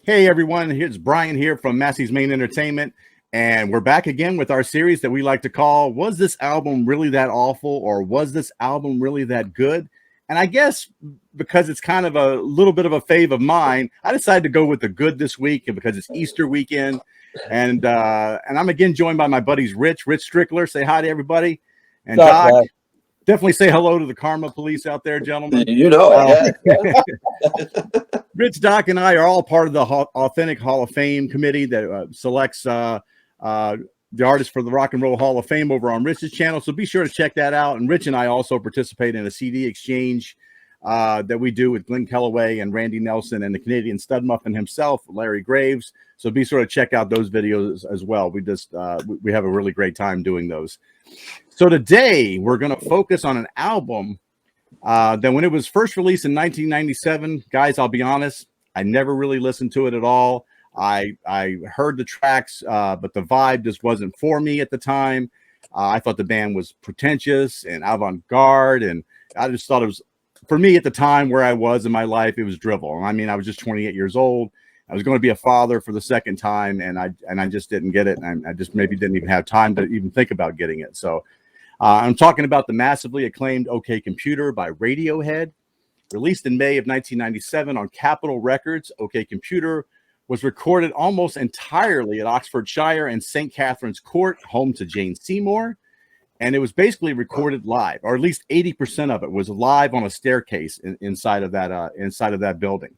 Hey everyone, here's Brian here from Massey's Main Entertainment, and we're back again with our series that we like to call Was This Album Really That Awful, or Was This Album Really That Good? And I guess because it's kind of a little bit of a fave of mine, I decided to go with the good this week because it's Easter weekend. And I'm again joined by my buddies Rich Strickler. Say hi to everybody. And What's up, Doc, man? definitely say hello to the Karma Police out there, gentlemen. You know it, Uh, yeah. Rich, Doc, and I are all part of the Authentic Hall of Fame committee that selects the artists for the Rock and Roll Hall of Fame over on Rich's channel. So be sure to check that out. And Rich and I also participate in a CD exchange that we do with Glenn Kellaway and Randy Nelson and the Canadian stud muffin himself, Larry Graves. So be sure to check out those videos as well. We have a really great time doing those. So today we're going to focus on an album that when it was first released in 1997, guys, I'll be honest, I never really listened to it at all. I heard the tracks, but the vibe just wasn't for me at the time. I thought the band was pretentious and avant-garde, and I just thought it was, for me at the time where I was in my life, it was drivel. I mean, I was just 28 years old. I was going to be a father for the second time, and I just didn't get it, and I just maybe didn't even have time to even think about getting it. So I'm talking about the massively acclaimed OK Computer by Radiohead. Released in May of 1997 on Capitol Records, OK Computer was recorded almost entirely at Oxfordshire and St. Catherine's Court, home to Jane Seymour. And it was basically recorded live, or at least 80% of it was live on a staircase inside of that building.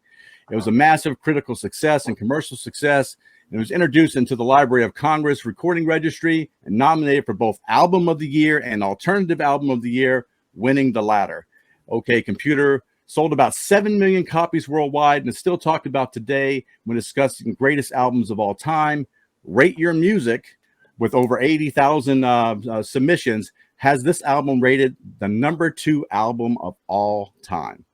It was a massive critical success and commercial success. It was introduced into the Library of Congress Recording Registry and nominated for both Album of the Year and Alternative Album of the Year, winning the latter. OK Computer sold about 7 million copies worldwide and is still talked about today when discussing greatest albums of all time. Rate Your Music, with over 80,000 submissions, has this album rated the #2 album of all time.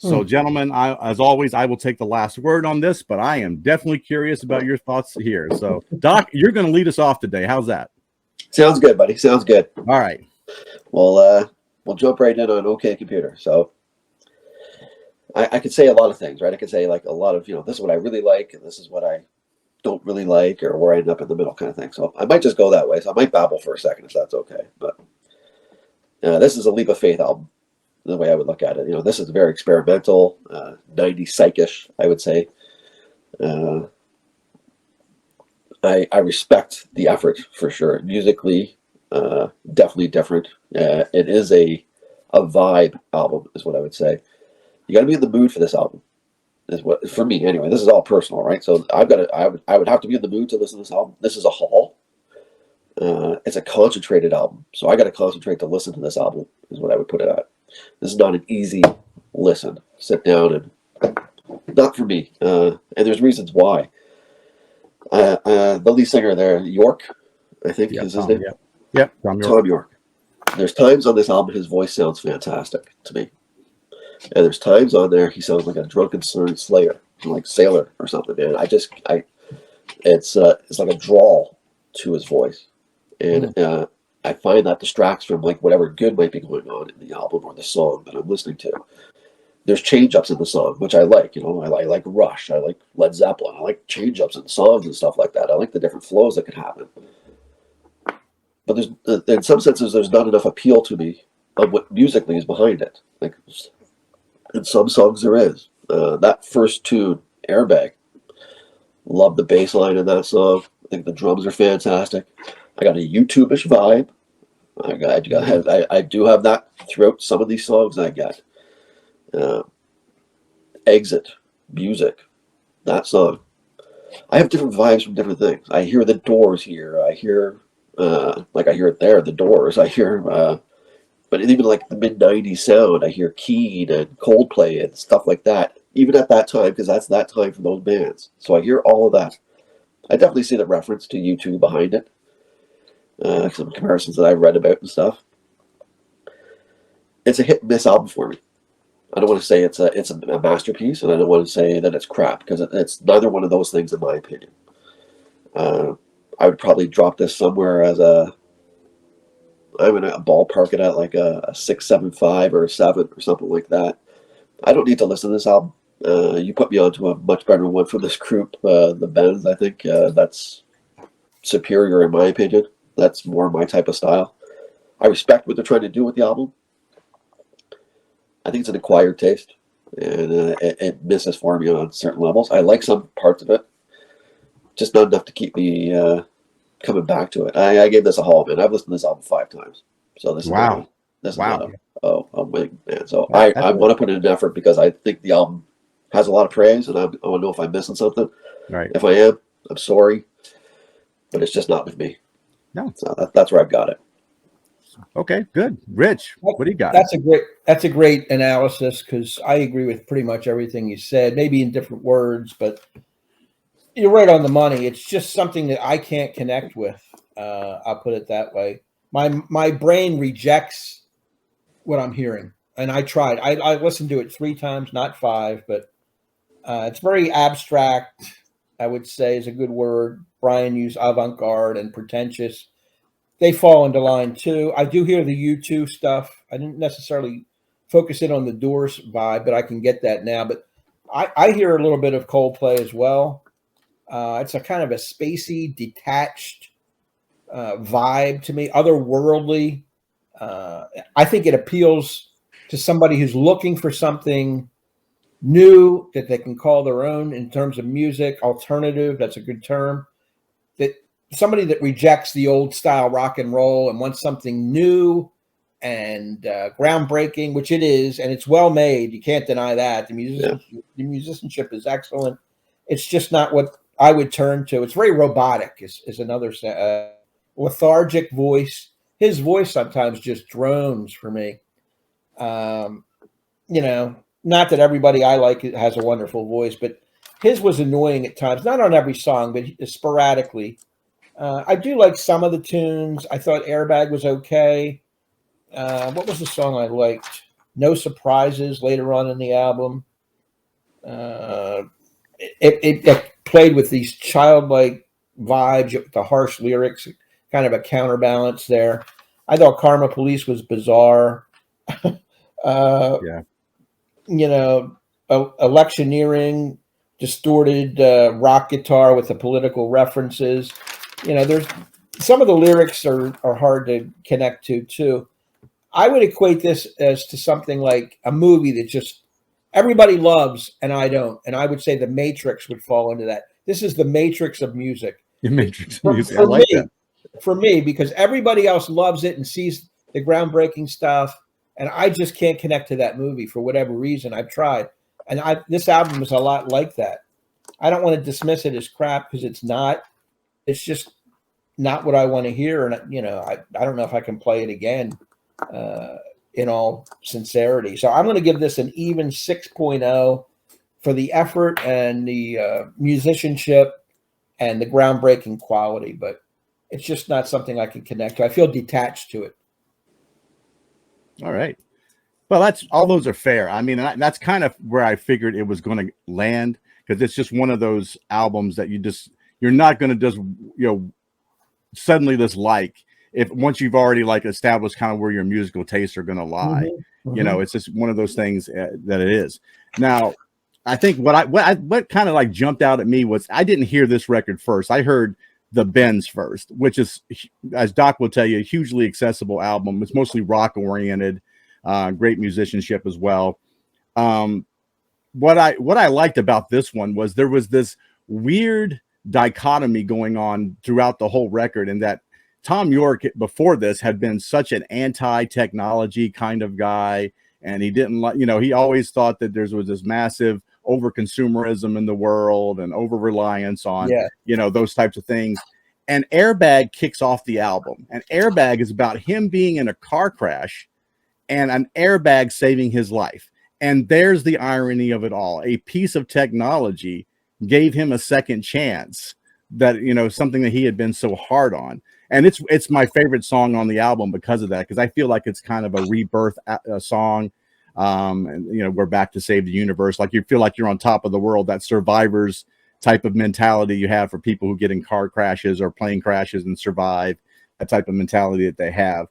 So, gentlemen, as always, I will take the last word on this, but I am definitely curious about your thoughts here. So, Doc, you're going to lead us off today. How's that? Sounds good, buddy. Sounds good. All right. We'll jump right in on OK Computer. So I could say a lot of things, right? I could say like a lot of, this is what I really like, and this is what I don't really like, or where I end up in the middle kind of thing. So I might just go that way. So I might babble for a second if that's okay. But this is a leap of faith album, the way I would look at it. This is very experimental, 90s psychish, I would say. I respect the effort for sure. Musically, definitely different. It is a vibe album, is what I would say. You got to be in the mood for this album, is what, for me anyway. This is all personal, right? So I would have to be in the mood to listen to this album. This is a haul. It's a concentrated album, so I got to concentrate to listen to this album, is what I would put it at. This is not an easy listen. Sit down and not for me. And there's reasons why. The lead singer there, York, I think is his name. Yep, Tom York. There's times on this album his voice sounds fantastic to me, and there's times on there he sounds like a drunken slayer, like Sailor or something. Man, it's like a drawl to his voice, and I find that distracts from like whatever good might be going on in the album or the song that I'm listening to. There's change-ups in the song, which I like. I like Rush. I like Led Zeppelin. I like change-ups in songs and stuff like that. I like the different flows that can happen. But there's, in some senses, there's not enough appeal to me of what musically is behind it. Like in some songs, there is. That first tune, Airbag, love the bass line in that song. I think the drums are fantastic. I got a YouTube-ish vibe. I do have that throughout some of these songs I get. Exit, Music, that song. I have different vibes from different things. I hear the Doors here. I hear, I hear it there, the Doors. I hear, but even like the mid-90s sound, I hear Keen and Coldplay and stuff like that. Even at that time, because that's that time for those bands. So I hear all of that. I definitely see the reference to U2 behind it. Some comparisons that I've read about and stuff. It's a hit and miss album for me. I don't want to say it's a masterpiece, and I don't want to say that it's crap, because it's neither one of those things in my opinion. I would probably drop this somewhere as I'm going to ballpark it at like a 6.75 or a 7 or something like that. I don't need to listen to this album. You put me onto a much better one for this group, the Bends. I think that's superior in my opinion. That's more my type of style. I respect what they're trying to do with the album. I think it's an acquired taste, and it misses for me on certain levels. I like some parts of it, just not enough to keep me coming back to it. I gave this a haul, man. I've listened to this album 5 times, so this is not Wow. a wing, man. So That's I want to put in an effort because I think the album has a lot of praise, and I want to know if I'm missing something. right. If I am, I'm sorry, but it's just not with me. No. So that's where I've got it. Okay, good. Rich, what do you got? That's a great analysis, because I agree with pretty much everything you said, maybe in different words, but you're right on the money. It's just something that I can't connect with. I'll put it that way. My brain rejects what I'm hearing, and I tried. I listened to it 3 times, not 5, but it's very abstract. I would say is a good word. Brian used avant-garde and pretentious. They fall into line too. I do hear the U2 stuff. I didn't necessarily focus in on the Doors vibe, but I can get that now. But I hear a little bit of Coldplay as well. It's a kind of a spacey, detached vibe to me, otherworldly. I think it appeals to somebody who's looking for something new that they can call their own in terms of music, alternative. That's a good term. That somebody that rejects the old style rock and roll and wants something new and groundbreaking, which it is, and it's well made. You can't deny that. The musicianship is excellent. It's just not what I would turn to. It's very robotic. Is another lethargic voice. His voice sometimes just drones for me. Not that everybody I like has a wonderful voice, but his was annoying at times. Not on every song, but sporadically. I do like some of the tunes. I thought Airbag was okay. What was the song I liked? No Surprises later on in the album. It played with these childlike vibes, the harsh lyrics, kind of a counterbalance there. I thought Karma Police was bizarre. Yeah. Electioneering, distorted rock guitar with the political references. There's some of the lyrics are hard to connect to too. I would equate this as to something like a movie that just everybody loves and I don't. And I would say The Matrix would fall into that. This is the Matrix of music. The Matrix music. I like that. For me, because everybody else loves it and sees the groundbreaking stuff, and I just can't connect to that movie for whatever reason. I've tried, and this album is a lot like that. I don't want to dismiss it as crap because it's not. It's just not what I want to hear, and I don't know if I can play it again. In all sincerity, so I'm going to give this an even 6.0 for the effort and the musicianship and the groundbreaking quality, but it's just not something I can connect to. I feel detached to it. All right. Well, that's all. Those are fair. I mean, that's kind of where I figured it was going to land, because it's just one of those albums that you're not going to just suddenly dislike if once you've already established kind of where your musical tastes are going to lie. Mm-hmm. It's just one of those things that it is. Now, I think what kind of jumped out at me was I didn't hear this record first. I heard the Bends first, which is, as Doc will tell you, a hugely accessible album. It's mostly rock oriented, great musicianship as well. What I liked about this one was there was this weird dichotomy going on throughout the whole record, in that Tom York before this had been such an anti-technology kind of guy, and he didn't he always thought that there was this massive over-consumerism in the world and over-reliance on those types of things. And Airbag kicks off the album, and Airbag is about him being in a car crash and an airbag saving his life. And there's the irony of it all. A piece of technology gave him a second chance, that something that he had been so hard on. And it's my favorite song on the album because of that, because I feel like it's kind of a rebirth song. And we're back to save the universe. You feel like you're on top of the world. That survivors type of mentality you have for people who get in car crashes or plane crashes and survive. That type of mentality that they have.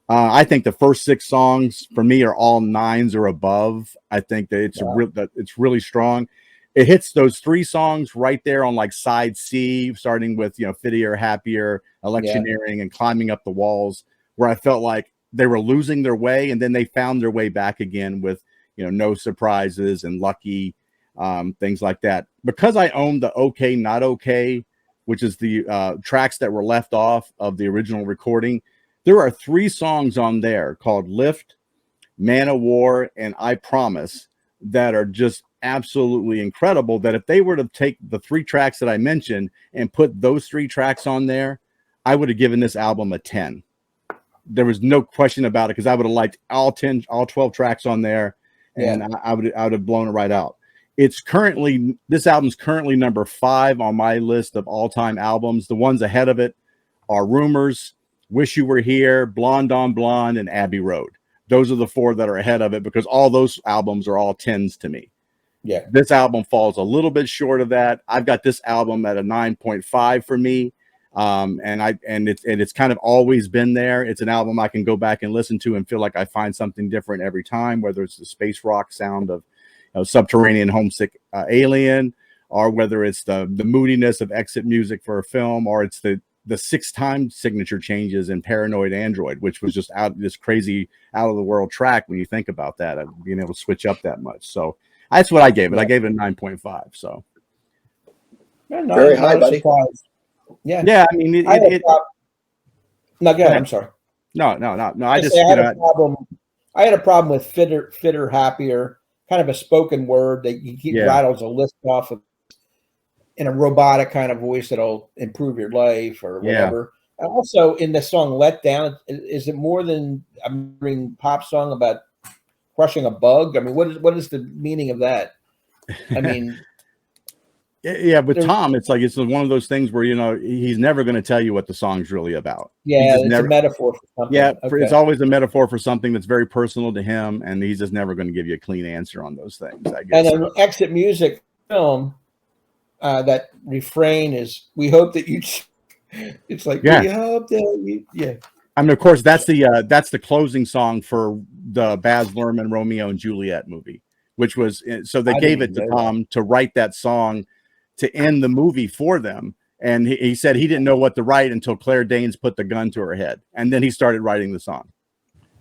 I think the first 6 songs for me are all 9s or above. I think that it's really strong. It hits those 3 songs right there on like side C, starting with, you know, Fittier, Happier, Electioneering, and Climbing Up the Walls, where I felt like they were losing their way, and then they found their way back again with, you know, No Surprises and Lucky, things like that. Because I own the Okay Not Okay, which is the tracks that were left off of the original recording, there are 3 songs on there called Lift, Man of War, and I Promise that are just absolutely incredible, that if they were to take the 3 tracks that I mentioned and put those 3 tracks on there, I would have given this album a 10. There was no question about it, because I would have liked all 12 tracks on there, and I would have blown it right out. This album's currently number 5 on my list of all-time albums. The ones ahead of it are Rumors, Wish You Were Here, Blonde on Blonde, and Abbey Road. Those are the 4 that are ahead of it, because all those albums are all 10s to me. Yeah. This album falls a little bit short of that. I've got this album at a 9.5 for me. And it's kind of always been there. It's an album I can go back and listen to and feel like I find something different every time, whether it's the space rock sound of, you know, Subterranean Homesick Alien, or whether it's the moodiness of exit music for a film, or it's the 6-time signature changes in Paranoid Android, which was just this crazy out of the world track when you think about that, being able to switch up that much. So that's what I gave it. I gave it a 9.5. So very high, buddy. Yeah. I mean, no, go ahead. I'm sorry. No. I had a problem with fitter, happier, kind of a spoken word that he rattles a list off of in a robotic kind of voice that'll improve your life or whatever. And also in the song Let Down, is it more than a pop song about crushing a bug? I mean, what is the meaning of that? I mean, yeah, with Tom, it's like it's one of those things where, you know, he's never going to tell you what the song's really about. Yeah, it's a metaphor for something. Yeah, it's always a metaphor for something that's very personal to him, and he's just never going to give you a clean answer on those things, I guess. And an exit music film, that refrain is, "We hope that you." It's like, we hope that you. I mean, of course, that's the closing song for the Baz Luhrmann Romeo and Juliet movie, which was, so they gave it to Tom to write that song to end the movie for them. And he said he didn't know what to write until Claire Danes put the gun to her head, and then he started writing the song.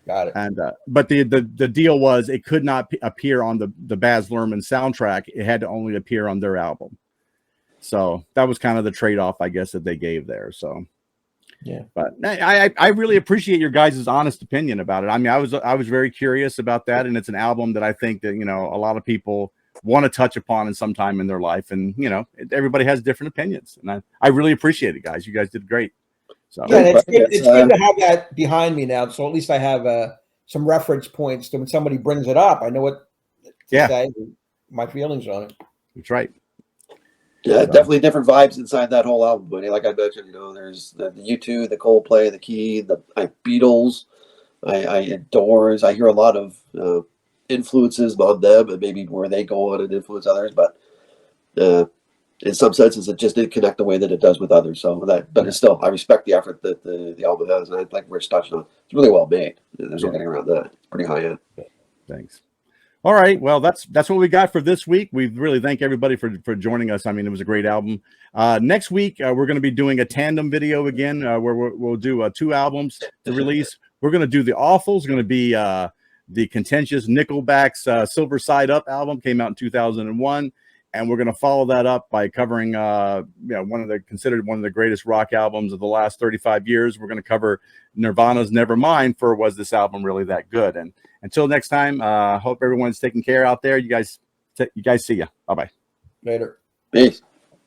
Got it. And but the deal was it could not appear on the Baz Luhrmann soundtrack. It had to only appear on their album. So that was kind of the trade-off, I guess, that they gave there. So yeah, but I really appreciate your guys' honest opinion about it. I mean, I was very curious about that, and it's an album that I think that, you know, a lot of people want to touch upon in some time in their life, and, you know, everybody has different opinions, and I really appreciate it, guys. You guys did great. So yeah, it's good to have that behind me now. So at least I have some reference points to when somebody brings it up. I know what to say, my feelings on it. That's right. Yeah, definitely different vibes inside that whole album, buddy. Like I mentioned, you know, there's the U2, the Coldplay, the Key, the Beatles. I Doors. I hear a lot of influences on them, and maybe where they go on and influence others. But in some senses, it just didn't connect the way that it does with others. So but it's still, I respect the effort that the album has, and like Rich touched on, it's really well made. There's no getting around that. It's pretty high end. Thanks. All right. Well, that's what we got for this week. We really thank everybody for joining us. I mean, it was a great album. Next week, we're going to be doing a tandem video again, where we'll do 2 albums to release. We're going to do the Awful. It's going to be the contentious Nickelback's Silver Side Up album, came out in 2001. And we're going to follow that up by covering, considered one of the greatest rock albums of the last 35 years. We're going to cover Nirvana's Nevermind for Was This Album Really That Good? And until next time, hope everyone's taking care out there. You guys see ya. Bye-bye. Later. Peace.